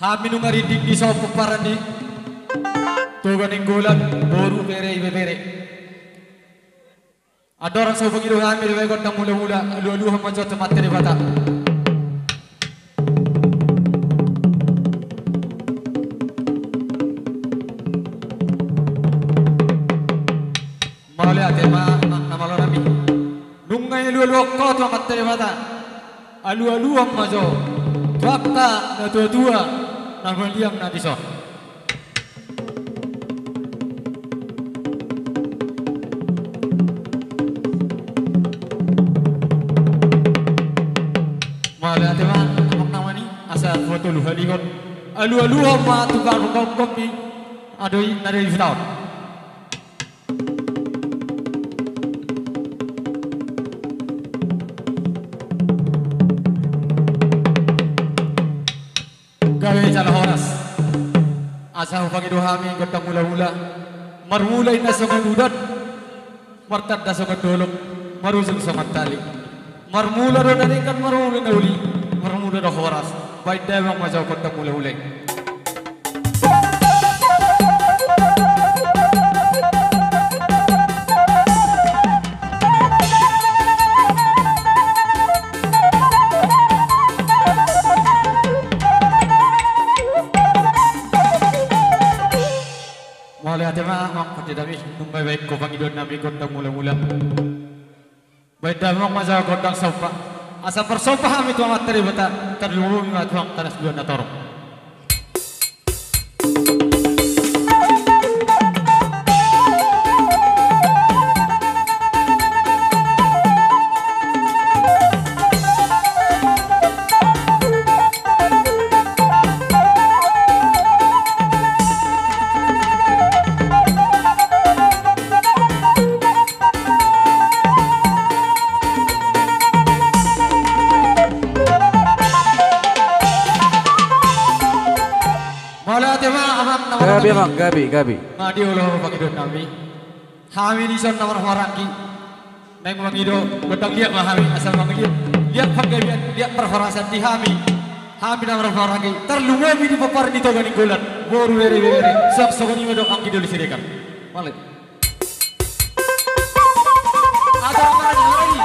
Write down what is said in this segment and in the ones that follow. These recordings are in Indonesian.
Haminu ngaridik di sopo parandi. Tuga ninggulan boru bere. Ada orang sopo gido hamil wegot nang mula-mula alu-alu hamajo tempat tere bata. Malia tema nama lo nami. Nungai alu-alu ko tempat tere bata. Alu-alu hamajo. Wakta na tua-tua nang liam na diso. Malah tema amak namani asa foto lu halikon. Alu-alu ma tukang kopi adoi nadai fitaut. Gawe jala horas asa pagi dohami gotang mula-mula marmulai na songan udat martad da songan dolok marusung songan tali marmula do dari kan marmula na uli marmula do horas baik dewang majau gotang mula-mula. Oleh tema mak pada dami numbai baik ko pangidon nabi gondang mula-mula. Baik damang masa gondang sopa. Asa persopa kami tu amat teribata terlumumi matuang tanas dua natorong. Gabi. Madi ulo pangidon nami. Hami di son nomor horaki. Neng pangido betang lihat mahami asal pangido. Lihat panggabian, lihat perhorasan di hami. Hami nomor horaki. Terlumami di papar di toga ninggolan. Boru bere. Sok sokoni medok angkido disediakan. Malik. Ada apa lagi?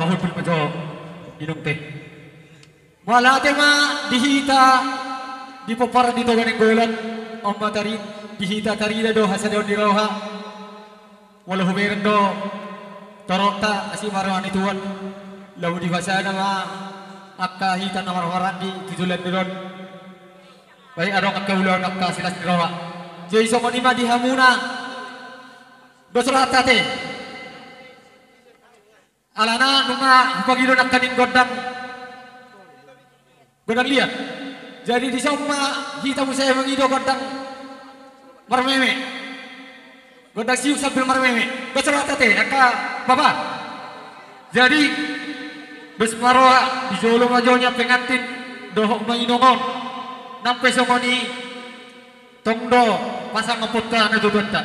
mahut pun majo inong teh. Malate ma dihita di popara dito ganing golan om matari dihita tarida do hasado di roha. Walau huberan do torota asi marwani tuan lalu di fasada ma akka hita namar warandi tujulan diron. Baik adong akka ulan akka silas di roha. Jadi so manima dihamuna dosurat tate. Alana nunga pagilo nak kaning godang lihat. Jadi di sama kita saya mengido godang marmeme. Godang siuk sambil marmeme. Dosurat tate aka bapak. Jadi besmaroa di jolo majonya pengantin dohok mainongon. Nampe somoni tongdo pasang ngeputta na dudutta.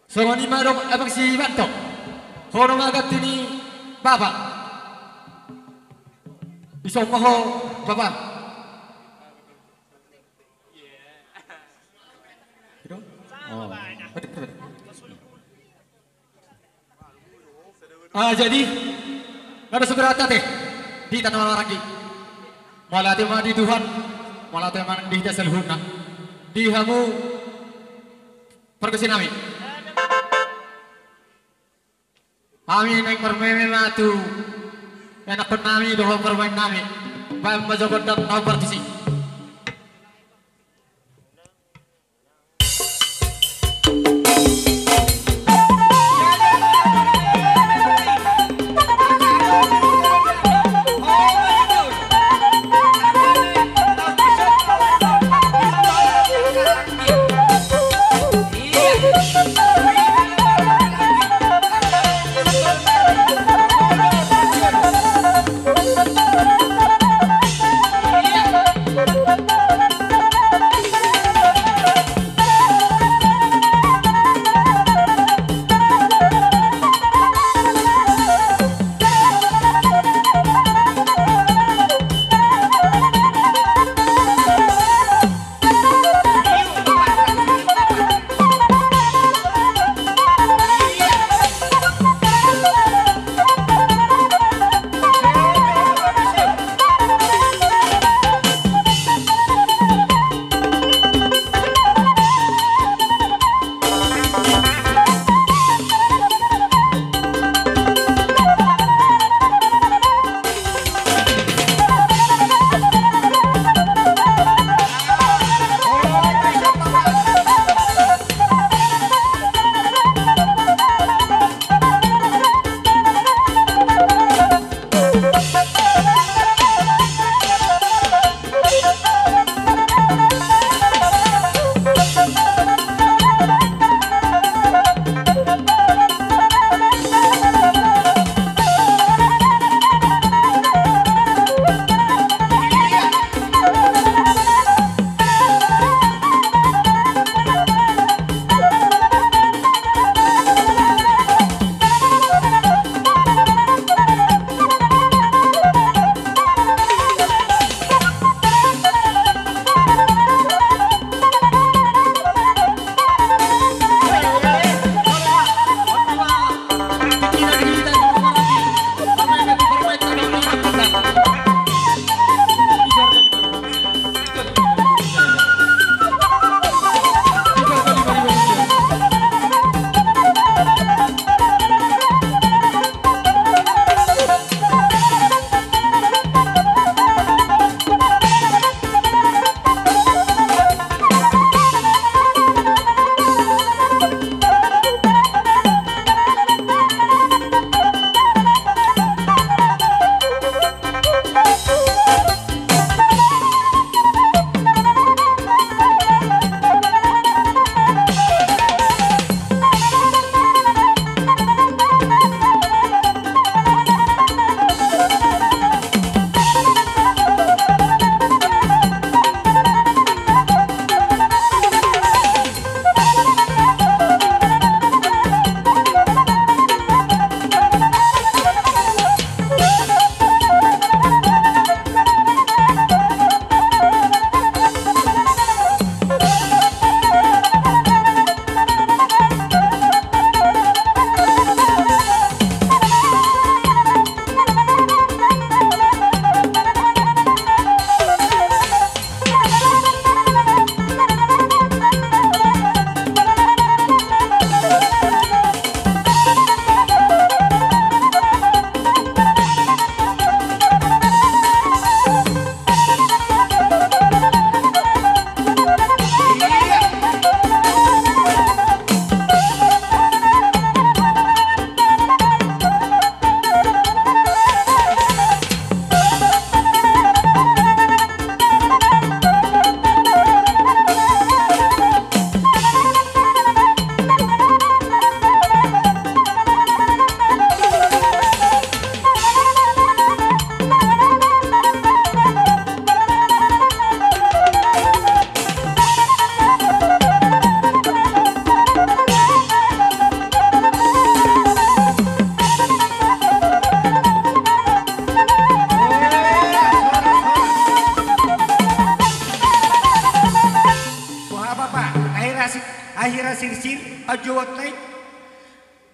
Somoni marong abang si Banto. Hono magat ini bapak. Isomaho bapak. Jadi ada seberata teh di tanah lagi. Malah tema di Tuhan, malah tema di dasar huna. Di hamu perkesin kami. Kami naik permainan matu. Enak pun kami doa permain kami. Baik majukan dan tahu partisi.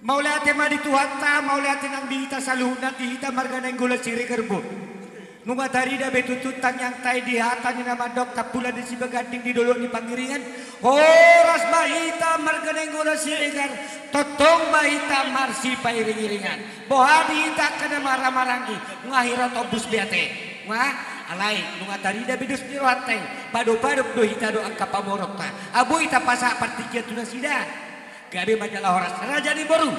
Mau lihat tema di Tuhan ta, mau lihat nang dihita saluna, dihita marga nang gula siri kerbo. Nunga tari da betututan yang tay dihata ni nama dok tapula di sibagading di dolo ni pangiringan. Horas mahita marga nang gula siri kar, totong mahita marsi pairing-iringan. Boha dihita kana maramarangi, ngahira tobus biate. Wah, alay, nunga tari da bedus ni rohatay, bado-bado do hita do ang kapamorok ta. Abu ita pasa partikia tuna sida. Gabi majalah horas raja di baru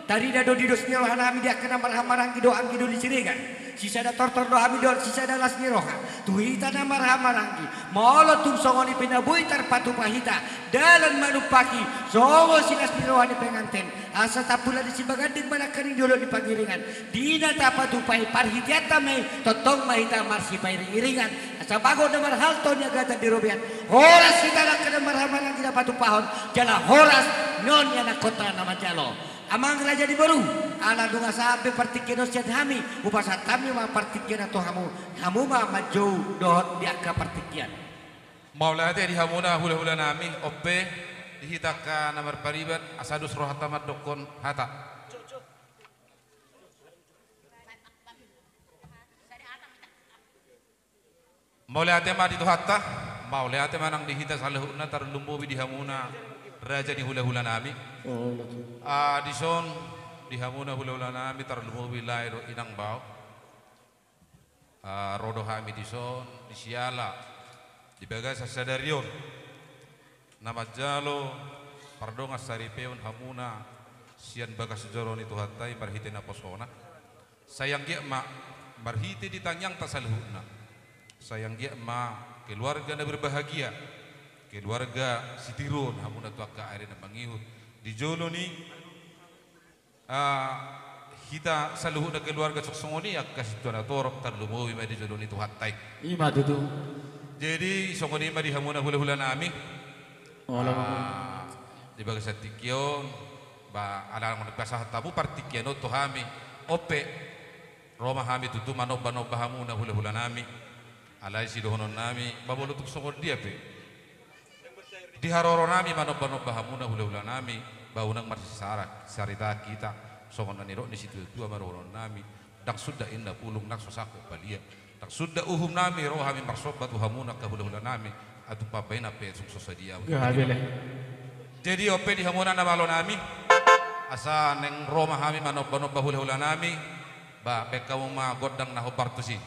tadi dado di dos niro hanami dia kena marhamarang gido ang gido di sirigan sisa da tortor do hamidor sisa da las niroha tuhita na marhamarang molo tum songoni pinabuy tarpatu pahita dalan manupaki songo silas niroha ni penganten asa tapula di sibagading manakaning dolo di pangiringan dina tapatu pahi parhitiata me totong mahita marsi pairing-iringan asa bago na marhalto niya gata di robian horas kita na kena marhamarang kita patu pahon jala horas non ya na kontra nama jalo amang raja di baru ala dunga sampai partikian siat hami upasa kami ma partikian atau hamu ma majau dohot di akka partikian maula hati di hamuna hula-hula nami ope dihitaka namar paribat asadus rohatamat dokon hata maula hati ma dito hatta maula hati manang dihita salahuna tarlumbo di hamuna raja di hula-hula nami di son di hamuna hula-hula nami tarlumo wilayah do inang bau rodo hami di son di siala di bagas sasadarion nama jalo pardonga saripeon hamuna sian bagas joron itu hatai marhite na posona sayang dia ma marhite di tanyang tasalhuna sayang dia ma keluarga na berbahagia keluarga sitirun hamuna tuaka air na mangihut di jolo ni kita saluhu na keluarga soksongoni ak kasih tuan atorok tarlumowi ma di jolo ni tuhatay Ima tutu. jadi songoni ma di hamuna hula-hula nami di bagas tikyon ba ala mo nagpasah tabu partikyano to hami ope Roma hami tutu manoba hamuna hula-hula nami alay sidohonon nami babolutuk songod dia pe di haroro nami manoba hamuna hula-hula nami baunang marsisarak sarita kita songon naniro ni situ tua maroron nami dak sudah indah pulung nak sosako palia dak sudah uhum nami roh hami marsobat hamuna ka hula-hula nami atu papaina pe sukses dia jadi ope di hamuna na malo nami asa neng Roma hami manoba hula-hula nami ba bekaw ma godang na hopartusi